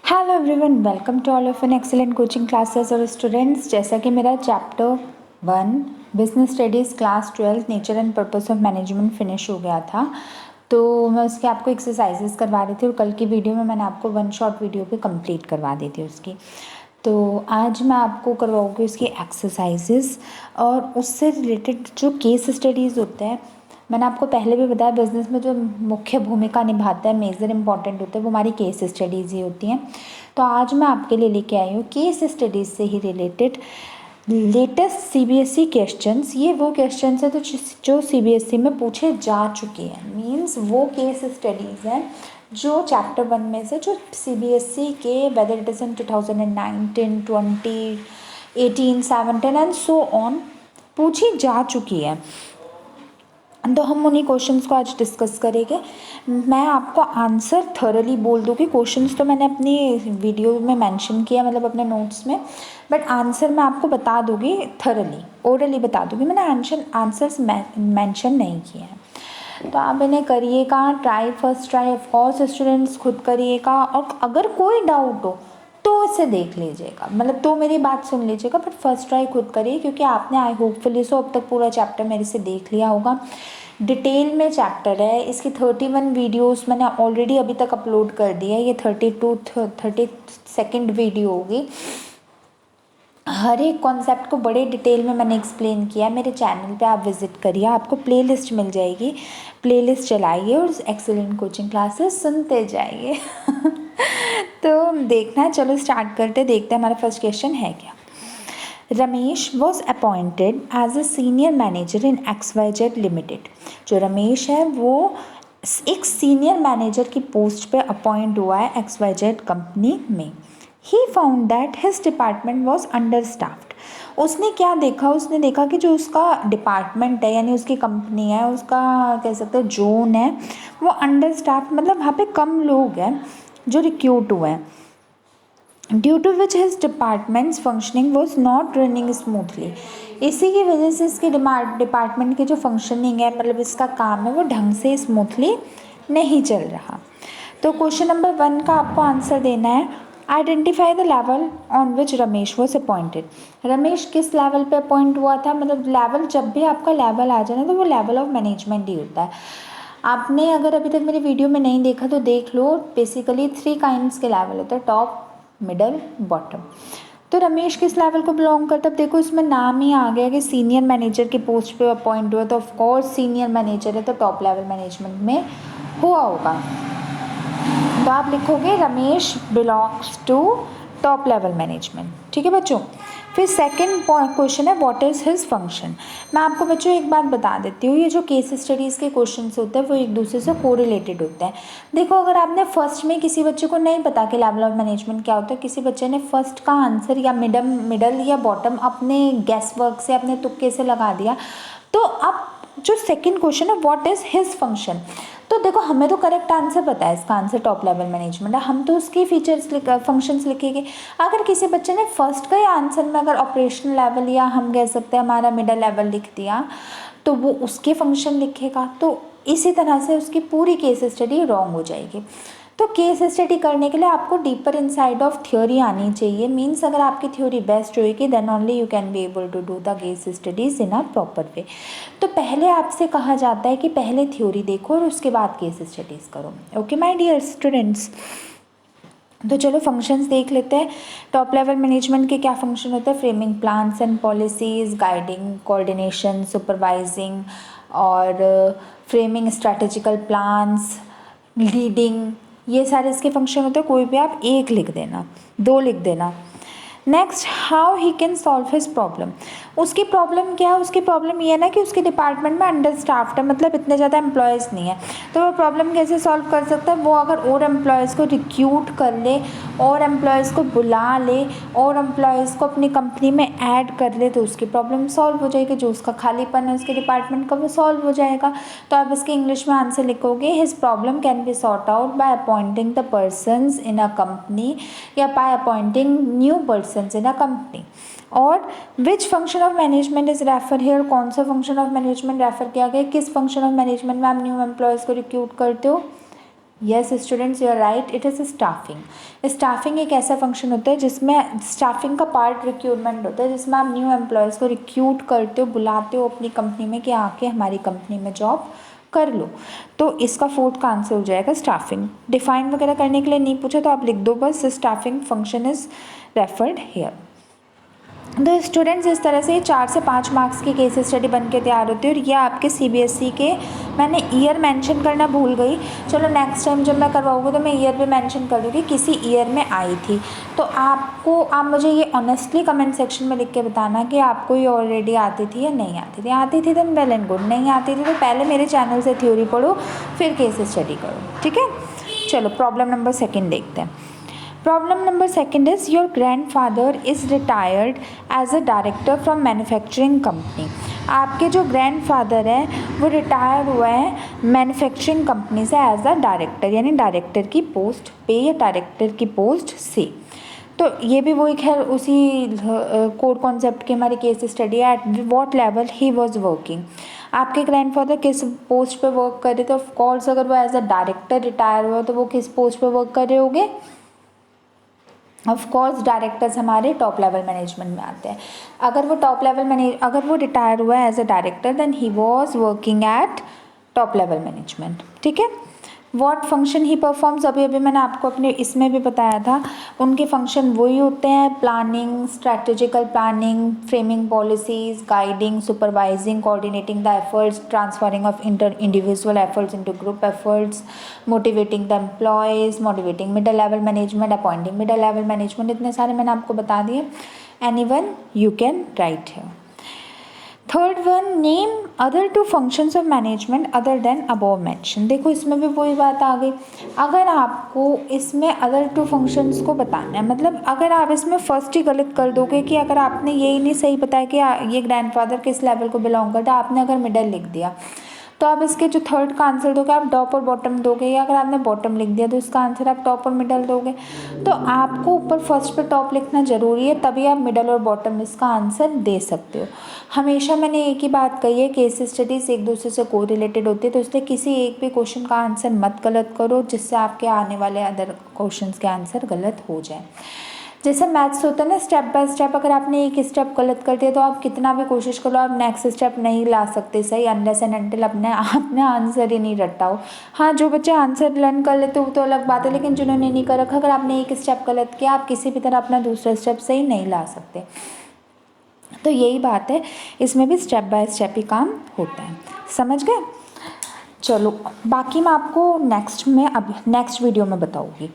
Hello everyone, welcome to all of an excellent coaching classes और students. जैसा कि मेरा chapter 1 business studies class 12 nature and purpose of management finish हो गया था, तो मैं उसके आपको एक्सरसाइजेस करवा रही थी और कल की वीडियो में मैंने आपको 1 शॉर्ट वीडियो पे कंप्लीट करवा दी थी उसकी। तो आज मैं आपको करवाऊँगी उसकी एक्सरसाइजेस और उससे रिलेटेड जो केस स्टडीज़ होते हैं। मैंने आपको पहले भी बताया, बिज़नेस में जो मुख्य भूमिका निभाता है, मेजर इंपॉर्टेंट होता है, वो हमारी केस स्टडीज़ ही होती हैं। तो आज मैं आपके लिए लेके आई हूँ केस स्टडीज़ से ही रिलेटेड लेटेस्ट सीबीएसई क्वेश्चंस। ये वो क्वेश्चंस है तो जो सीबीएसई में पूछे जा चुके हैं, मींस वो केस स्टडीज़ हैं जो चैप्टर 1 में से जो सीबीएसई के whether it is in 2019, 20, 18, 17 and so on पूछी जा चुकी है। तो हम उन्हीं क्वेश्चंस को आज डिस्कस करेंगे। मैं आपको आंसर थॉरली बोल दूँगी। क्वेश्चंस तो मैंने अपनी वीडियो में मेंशन किया, मतलब अपने नोट्स में, बट आंसर मैं आपको बता दूँगी थॉरली, ओरली बता दूँगी। मैंने आंसर्स मेंशन नहीं किए हैं। तो आप इन्हें करिएगा try, first try of course students खुद करिएगा, और अगर कोई डाउट हो तो इसे देख लीजिएगा, मतलब तो मेरी बात सुन लीजिएगा, बट फर्स्ट ट्राई खुद करिए, क्योंकि आपने आई होपफुली सो अब तक पूरा चैप्टर मेरे से देख लिया होगा। डिटेल में चैप्टर है, इसकी 31 वीडियोस मैंने ऑलरेडी अभी तक अपलोड कर दी है। ये 32nd वीडियो होगी। हर एक कॉन्सेप्ट को बड़े डिटेल में मैंने एक्सप्लेन किया। मेरे चैनल पे आप विज़िट करिए, आपको प्लेलिस्ट मिल जाएगी, प्लेलिस्ट चलाइए और एक्सेलेंट कोचिंग क्लासेस सुनते जाइए। तो देखना है, चलो स्टार्ट करते, देखते हैं हमारा फर्स्ट क्वेश्चन है क्या। Ramesh was appointed as a senior manager in XYZ limited. जो रमेश है वो एक सीनियर मैनेजर की पोस्ट पे अपॉइंट हुआ है XYZ कंपनी में। He found that his department was understaffed. उसने क्या देखा, उसने देखा कि जो उसका डिपार्टमेंट है, यानी उसकी कंपनी है, उसका कह सकते हैं जोन है, वो अंडर स्टाफ्ड, मतलब वहाँ पे कम लोग हैं जो रिक्रूट हुए हैं। Due to which his department's functioning was not running smoothly. इसी की वजह से इसके डिपार्टमेंट की जो फंक्शनिंग है, मतलब इसका काम है, वो ढंग से स्मूथली नहीं चल रहा। तो क्वेश्चन नंबर 1 का आपको आंसर देना है, identify the level on which Ramesh was appointed. Ramesh किस लेवल पे अपॉइंट हुआ था, मतलब लेवल, जब भी आपका लेवल आ जाए ना तो वो लेवल ऑफ मैनेजमेंट ही होता है। आपने अगर अभी तक मेरी वीडियो में नहीं देखा तो देख लो। बेसिकली 3 काइंड्स के लेवल होते हैं, टॉप, मिडल, बॉटम। तो रमेश किस लेवल को बिलोंग करता है, देखो इसमें नाम ही आ गया कि सीनियर मैनेजर की पोस्ट पे अपॉइंट हुआ, तो ऑफ कोर्स सीनियर मैनेजर है तो टॉप लेवल मैनेजमेंट में हुआ होगा। तो आप लिखोगे Ramesh belongs to top level management. ठीक है बच्चों। फिर सेकंड क्वेश्चन है व्हाट इज़ हिज फंक्शन। मैं आपको बच्चों एक बात बता देती हूँ, ये जो केस स्टडीज़ के क्वेश्चंस होते हैं वो एक दूसरे से कोरिलेटेड होते हैं। देखो, अगर आपने फर्स्ट में किसी बच्चे को नहीं पता कि लेवल ऑफ मैनेजमेंट क्या होता है, किसी बच्चे ने फर्स्ट का आंसर या मिडल या बॉटम अपने गैस वर्क से, अपने तुक्के से लगा दिया, तो अब जो सेकंड क्वेश्चन है व्हाट इज़ हिज फंक्शन, तो देखो हमें तो करेक्ट आंसर पता है, इसका आंसर टॉप लेवल मैनेजमेंट है, हम तो उसकी फीचर्स फंक्शंस लिखेंगे। अगर किसी बच्चे ने फर्स्ट का ही आंसर में अगर ऑपरेशनल लेवल या हम कह सकते हैं हमारा मिडल लेवल लिख दिया तो वो उसके फंक्शन लिखेगा, तो इसी तरह से उसकी पूरी केस स्टडी रॉन्ग हो जाएगी। तो केस स्टडी करने के लिए आपको डीपर इनसाइड ऑफ थ्योरी आनी चाहिए। मीन्स अगर आपकी थ्योरी बेस्ट होएगी then only you can be able to do the case studies in a proper way. तो पहले आपसे कहा जाता है कि पहले थ्योरी देखो और उसके बाद केस स्टडीज़ करो। ओके माय डियर स्टूडेंट्स, तो चलो फंक्शंस देख लेते हैं। टॉप लेवल मैनेजमेंट के क्या फंक्शन होते हैं, framing plans and policies, guiding, coordination, supervising और फ्रेमिंग स्ट्रैटेजिकल प्लान्स, लीडिंग, ये सारे इसके फंक्शन होते हैं। कोई भी आप एक लिख देना, 2 लिख देना। Next, how he can solve his problem. उसकी प्रॉब्लम क्या है, उसकी प्रॉब्लम ये है ना कि उसके डिपार्टमेंट में अंडर स्टाफ्ड है, मतलब इतने ज़्यादा एम्प्लॉयज़ नहीं है, तो वो प्रॉब्लम कैसे सॉल्व कर सकता है, वो अगर और एम्प्लॉयज़ को रिक्रूट कर ले, और एम्प्लॉयज़ को बुला ले, और एम्प्लॉयज़ को अपनी कंपनी में ऐड कर ले, तो उसकी प्रॉब्लम सॉल्व हो जाएगी। जो उसका खालीपन है उसके डिपार्टमेंट का वो सॉल्व हो जाएगा। तो आप इसके इंग्लिश में आंसर लिखोगे, his problem can be sort out by appointing the persons in a company या by appointing new persons in a company. और which function of management is refer here, कौन सा फंक्शन ऑफ मैनेजमेंट रेफर किया गया, किस function of management में आप new employees को रिक्रूट करते हो, yes students, you are right, it is staffing. Staffing एक ऐसा फंक्शन होता है जिसमें स्टाफिंग का पार्ट रिक्रूटमेंट होता है, जिसमें आप न्यू एम्प्लॉयज़ को रिक्रूट करते हो, बुलाते हो अपनी कंपनी में कि आके हमारी कंपनी में जॉब कर लो। तो इसका फोर्थ का आंसर हो जाएगा स्टाफिंग। डिफाइन वगैरह करने के लिए नहीं पूछा तो आप लिख दो बस, staffing function is referred here. तो स्टूडेंट्स इस तरह से 4 से 5 मार्क्स की केस स्टडी बन के तैयार होती है। और ये आपके CBSE के, मैंने ईयर मेंशन करना भूल गई, चलो नेक्स्ट टाइम जब मैं करवाऊँगी तो मैं ईयर भी मेंशन कर दूँगी किसी ईयर में आई थी। तो आप मुझे ये ऑनेस्टली कमेंट सेक्शन में लिख के बताना कि आपको ये ऑलरेडी आती थी या नहीं आती थी। आती थी तो वेल एंड गुड, नहीं आती थी तो पहले मेरे चैनल से थ्योरी पढ़ो फिर केस स्टडी करो, ठीक है। चलो प्रॉब्लम नंबर 2 देखते हैं। Problem number 2 is your grandfather is retired as a director from manufacturing company. आपके जो ग्रैंडफादर हैं वो रिटायर हुआ है मैन्युफैक्चरिंग कंपनी से एज अ डायरेक्टर, यानी डायरेक्टर की पोस्ट पे या डायरेक्टर की पोस्ट से। तो ये भी वही खैर उसी कोर कॉन्सेप्ट की हमारी केस स्टडी है। At what level he was working, आपके ग्रैंडफादर किस पोस्ट पे वर्क कर रहे थे। ऑफ कोर्स अगर वो एज अ डायरेक्टर रिटायर हुआ तो वो किस पोस्ट पे वर्क कर रहे होंगे। ऑफ कोर्स डायरेक्टर्स हमारे टॉप लेवल मैनेजमेंट में आते हैं। अगर वो रिटायर हुआ है as a director then he was working at top level management, ठीक है। व्हाट फंक्शन ही परफॉर्म्स, अभी मैंने आपको अपने इसमें भी बताया था, उनके फंक्शन वही होते हैं, planning, strategical planning, framing policies, guiding, supervising, coordinating the efforts, transferring of individual efforts into group efforts, motivating the employees, motivating middle level management, appointing middle level management. इतने सारे मैंने आपको बता दिए। Anyone you can write here. Third one, name other 2 functions of management other than above mention. देखो इसमें भी वही बात आ गई। अगर आपको इसमें अदर 2 फंक्शंस को बताना है, मतलब अगर आप इसमें फर्स्ट ही गलत कर दोगे कि अगर आपने यही नहीं सही बताया कि ये ग्रैंडफादर किस लेवल को बिलोंग करता है, आपने अगर मिडल लिख दिया तो आप इसके जो थर्ड का आंसर दोगे आप टॉप और बॉटम दोगे, या अगर आपने बॉटम लिख दिया तो इसका आंसर आप टॉप और मिडल दोगे। तो आपको ऊपर फर्स्ट पे टॉप लिखना ज़रूरी है, तभी आप मिडल और बॉटम इसका आंसर दे सकते हो। हमेशा मैंने एक ही बात कही है, केस स्टडीज़ एक दूसरे से को रिलेटेड होती है, तो इसलिए किसी एक भी क्वेश्चन का आंसर मत गलत करो जिससे आपके आने वाले अदर क्वेश्चन के आंसर गलत हो जाए। जैसे मैथ्स होता है ना, स्टेप बाय स्टेप, अगर आपने एक स्टेप गलत कर दिया तो आप कितना भी कोशिश कर लो आप नेक्स्ट स्टेप नहीं ला सकते सही, अनलेस एंड अनटिल आपने आंसर ही नहीं रटा हो। हाँ, जो बच्चे आंसर लर्न कर लेते हो तो अलग बात है, लेकिन जिन्होंने नहीं कर रखा, अगर आपने एक स्टेप गलत किया आप किसी भी तरह अपना दूसरा स्टेप सही नहीं ला सकते। तो यही बात है, इसमें भी स्टेप बाय स्टेप ही काम होता है। समझ गए? चलो बाकी मैं आपको नेक्स्ट वीडियो में बताऊँगी।